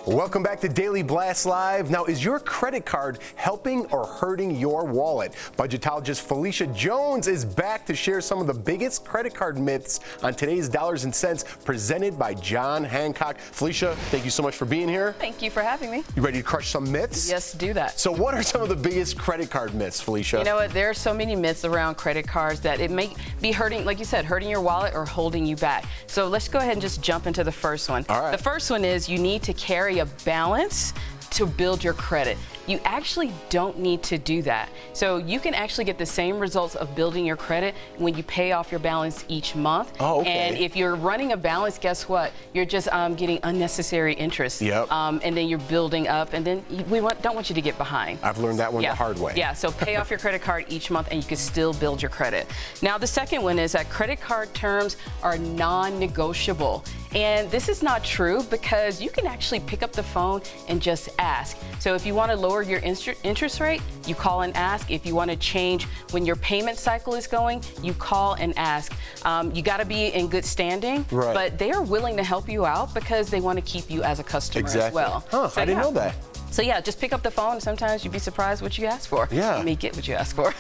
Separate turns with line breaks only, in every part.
Welcome back to Daily Blast Live. Now, is your credit card helping or hurting your wallet? Budgetologist Felicia Jones is back to share some of the biggest credit card myths on today's Dollars and Cents, presented by John Hancock. Felicia, thank you so much for being here.
Thank you for having me.
You ready to crush some myths?
Yes, do that.
So what are some of the biggest credit card myths, Felicia?
You know what? There are so many myths around credit cards that it may be hurting, like you said, hurting your wallet or holding you back. So let's go ahead and just jump into the first one.
All right.
The first one is you need to carry a balance to build your credit. You actually don't need to do that. So you can actually get the same results of building your credit when you pay off your balance each month.
Oh, okay.
And if you're running a balance, guess what? You're just getting unnecessary interest.
Yep.
And then you're building up, and then don't want you to get behind.
I've learned that one the hard way.
Yeah, so pay off your credit card each month and you can still build your credit. Now, the second one is that credit card terms are non-negotiable. And this is not true because you can actually pick up the phone and just ask. So if you want to lower your interest rate, you call and ask. If you want to change when your payment cycle is going, you call and ask. You got to be in good standing,
right,
but they are willing to help you out because they want to keep you as a customer as well.
Huh,
so,
I didn't know that.
So yeah, just pick up the phone. Sometimes you'd be surprised what you ask for.
Yeah.
You may get what you ask for.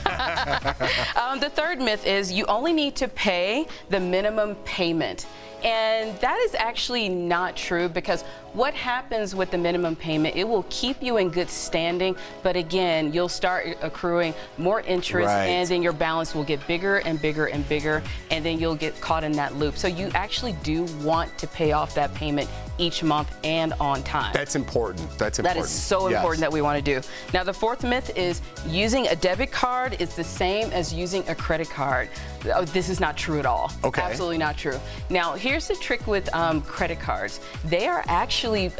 The third myth is you only need to pay the minimum payment. And that is actually not true because what happens with the minimum payment, it will keep you in good standing, but again, you'll start accruing more interest,
right,
and then your balance will get bigger and bigger and bigger, and then you'll get caught in that loop. So you actually do want to pay off that payment each month and on time.
That's important. That's important.
That is so important that we want to do. Now, the fourth myth is using a debit card is the same as using a credit card. Oh, this is not true at all.
Okay.
Absolutely not true. Now, here's the trick with credit cards. They are actually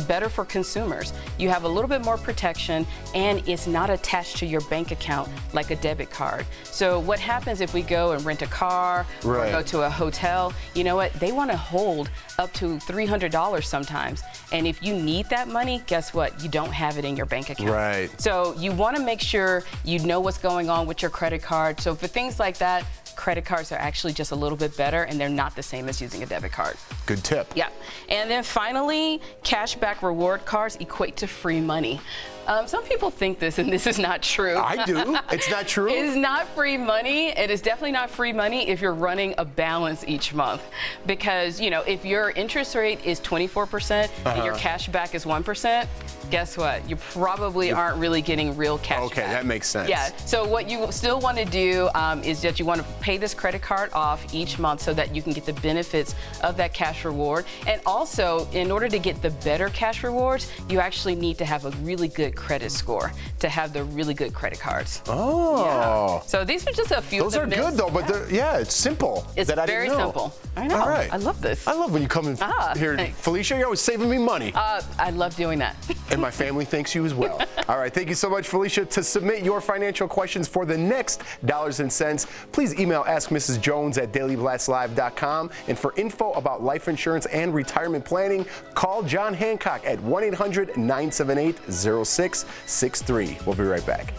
better for consumers. You have a little bit more protection, and it's not attached to your bank account like a debit card. So what happens if we go and rent a car or go to a hotel? You know what? They want to hold up to $300 sometimes. And if you need that money, guess what? You don't have it in your bank account.
Right.
So you want to make sure you know what's going on with your credit card. So for things like that, credit cards are actually just a little bit better, and they're not the same as using a debit card.
Good tip.
Yeah. And then finally, cashback reward cards equate to free money. Some people think this, and this is not true.
I do. It's not true?
It is not free money. It is definitely not free money if you're running a balance each month. Because, you know, if your interest rate is 24% and your cash back is 1%, guess what? You probably aren't really getting real cash back.
Okay, that makes sense.
Yeah, so what you still want to do is that you want to pay this credit card off each month so that you can get the benefits of that cash reward. And also, in order to get the better cash rewards, you actually need to have a really good credit score to have the really good credit cards.
Oh.
Yeah. So these are just a few
Those
of the
are good,
myths.
though, but it's simple.
It's
that I
very
didn't know.
simple. I know.
All right.
I love this.
I love when you come in here.
Thanks.
Felicia, you're always saving me money.
I love doing that.
And my family thanks you as well. All right, thank you so much, Felicia. To submit your financial questions for the next Dollars and Cents, please email askmrsjones@dailyblastlive.com. And for info about life insurance and retirement planning, call John Hancock at 1-800-978-0663. We'll be right back.